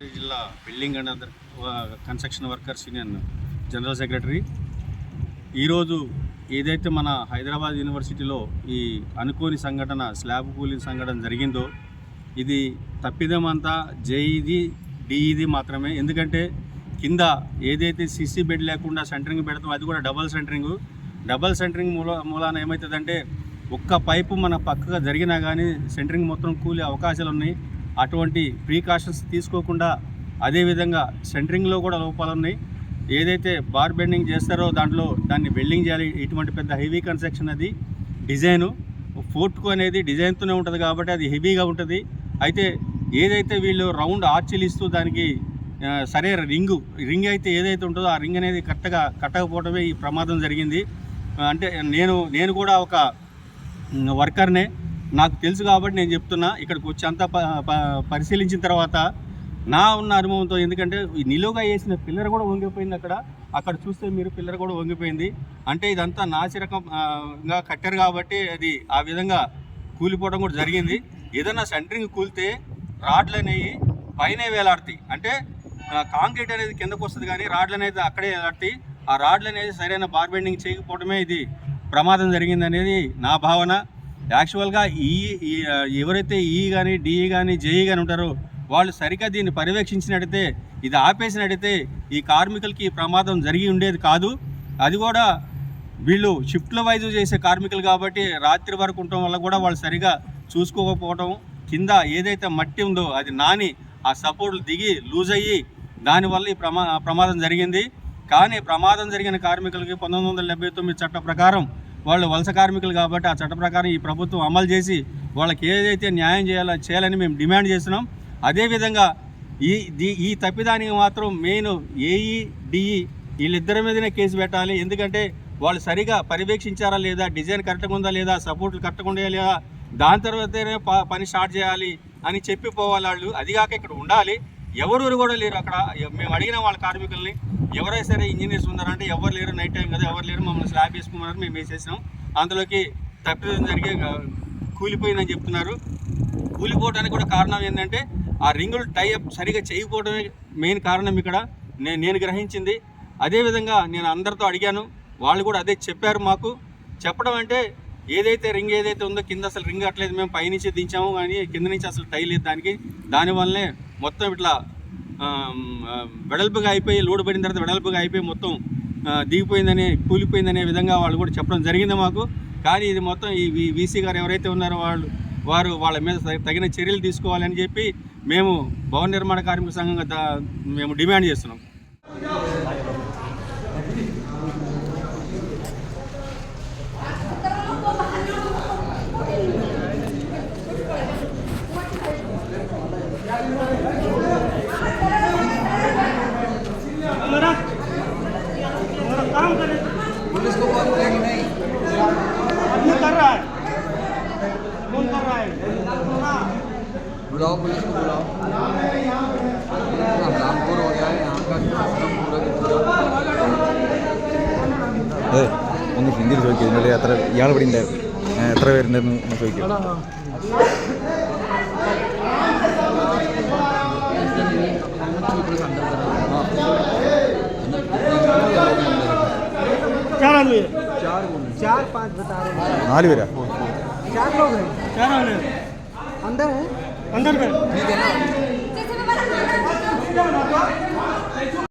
జిల్లా building and other construction workers union general secretary. ఈరోజు ఏదైతే మన హైదరాబాద్ యూనివర్సిటీలో ఈ అనుకోని సంఘటన స్లాబ్ కూలింగ్ సంఘటన జరిగిందో ఇది తప్పిదమంతా జేఈది డిఈది మాత్రమే. ఎందుకంటే కింద ఏదైతే సిసి బెడ్ లేకుండా సెంటరింగ్ పెడతాం అది కూడా డబల్ సెంటరింగ్ మూలాన ఏమవుతుందంటే ఒక్క పైపు మన పక్కగా జరిగినా కానీ సెంటరింగ్ మొత్తం కూలే అవకాశాలు ఉన్నాయి. అటువంటి ప్రీకాషన్స్ తీసుకోకుండా అదేవిధంగా సెంటరింగ్లో కూడా లోపాలు ఉన్నాయి. ఏదైతే బార్ బెండింగ్ చేస్తారో దాన్ని వెల్డింగ్ చేయాలి. ఇటువంటి పెద్ద హెవీ కన్స్ట్రక్షన్ అది డిజైను ఫోర్ట్కు అనేది డిజైన్తోనే ఉంటుంది కాబట్టి అది హెవీగా ఉంటుంది. అయితే ఏదైతే వీళ్ళు రౌండ్ ఆర్చిలు ఇస్తూ దానికి సరే రింగ్ అయితే ఏదైతే ఉంటుందో ఆ రింగ్ అనేది కరెక్ట్గా కట్టకపోవడమే ఈ ప్రమాదం జరిగింది. అంటే నేను కూడా ఒక వర్కర్నే, నాకు తెలుసు కాబట్టి నేను చెప్తున్నా. ఇక్కడికి వచ్చి అంతా పరిశీలించిన తర్వాత నా ఉన్న అనుభవంతో, ఎందుకంటే నిలువుగా వేసిన పిల్లర్ కూడా వంగిపోయింది. అక్కడ చూస్తే మీరు పిల్లర్ కూడా వంగిపోయింది. అంటే ఇదంతా నాసిరకంగా కట్టారు కాబట్టి అది ఆ విధంగా కూలిపోవడం కూడా జరిగింది. ఏదైనా సెంటరింగ్ కూలితే రాడ్లు అనేవి పైనే వేలాడతాయి. అంటే కాంక్రీట్ అనేది కిందకు వస్తుంది కానీ రాడ్లు అనేది అక్కడే వేలాడతాయి. ఆ రాడ్లు అనేది సరైన బార్ బెండింగ్ చేయకపోవడమే ఇది ప్రమాదం జరిగింది అనేది నా భావన. యాక్చువల్గా ఎవరైతే ఈ కానీ డిఈ కానీ జేఈ కానీ ఉంటారో వాళ్ళు సరిగ్గా దీన్ని పర్యవేక్షించినట్టయితే, ఇది ఆపేసినట్టయితే ఈ కార్మికులకి ఈ ప్రమాదం జరిగి ఉండేది కాదు. అది కూడా వీళ్ళు షిఫ్ట్ల వైజ్ చేసే కార్మికులు కాబట్టి రాత్రి వరకు ఉండటం వల్ల కూడా వాళ్ళు సరిగా చూసుకోకపోవడం, కింద ఏదైతే మట్టి ఉందో అది నాని ఆ సపోర్ట్లు దిగి లూజ్ అయ్యి దానివల్ల ఈ ప్రమాదం జరిగింది. కానీ ప్రమాదం జరిగిన కార్మికులకి 1979 చట్ట ప్రకారం వాళ్ళు వలస కార్మికులు కాబట్టి ఆ చట్ట ప్రకారం ఈ ప్రభుత్వం అమలు చేసి వాళ్ళకి ఏదైతే న్యాయం చేయాలని మేము డిమాండ్ చేస్తున్నాం. అదేవిధంగా ఈ తప్పిదానికి మాత్రం మెయిన్ ఏఈ డిఈ వీళ్ళిద్దరి మీదనే కేసు పెట్టాలి. ఎందుకంటే వాళ్ళు సరిగా పర్యవేక్షించారా లేదా, డిజైన్ కరెక్ట్గా ఉందా లేదా, సపోర్ట్లు కరెక్ట్గా ఉందా లేదా, దాని తర్వాతనే పని స్టార్ట్ చేయాలి అని చెప్పిపోవాలి వాళ్ళు. అదిగాక ఇక్కడ ఉండాలి. ఎవరు కూడా లేరు అక్కడ. మేము అడిగిన వాళ్ళ కార్మికుల్ని ఎవరైనా సరే ఇంజనీర్స్ ఉన్నారంటే ఎవరు లేరు, నైట్ టైం కదా ఎవరు లేరు, మమ్మల్ని స్లాబ్ వేసుకోమన్నారు, మేము వేసేసాం. అందులోకి తప్పిదం జరిగే కూలిపోయిందని చెప్తున్నారు. కూలిపోవడానికి కూడా కారణం ఏంటంటే ఆ రింగులు టైఅప్ సరిగా చేయకపోవడమే మెయిన్ కారణం ఇక్కడ నేను గ్రహించింది. అదేవిధంగా నేను అందరితో అడిగాను, వాళ్ళు కూడా అదే చెప్పారు. మాకు చెప్పడం అంటే ఏదైతే రింగ్ ఏదైతే ఉందో కింద అసలు రింగ్ అట్లేదు, మేము పైనుంచి దించాము కానీ కింద నుంచి అసలు టై లేదు దానివల్లనే మొత్తం ఇట్లా వెడల్పుగా అయిపోయి లోడ్ పడిన తర్వాత వెడల్పుగా అయిపోయి మొత్తం దిగిపోయిందని కూలిపోయిందనే విధంగా వాళ్ళు కూడా చెప్పడం జరిగింది మాకు. కానీ ఇది మొత్తం ఈ వీసీ గారు ఎవరైతే ఉన్నారో వారు వాళ్ళ మీద తగిన చర్యలు తీసుకోవాలని చెప్పి మేము భవన నిర్మాణ కార్మిక సంఘంగా మేము డిమాండ్ చేస్తున్నాం. पुलिस को कॉल किया कि नहीं? आदमी कर रहा है, कौन कर रहा है? बुलाओ पुलिस को, बुलाओ. रामपुर हो गया है यहाँ का सिस्टम पूरा के पूरा. ഒന്ന് ഹിന്ദിയിൽ ചോദിക്കുക. ഇതിനുള്ള ഇയാൾ ഇവിടെ ഉണ്ടായിരുന്നു, എത്ര പേരുണ്ടെന്ന് ചോദിക്കുക. चार पाँच बता रहे हैं. 4 പേരാ? 4 लोग हैं. क्या नाम है? अंदर है. अंदर में ठीक है ना.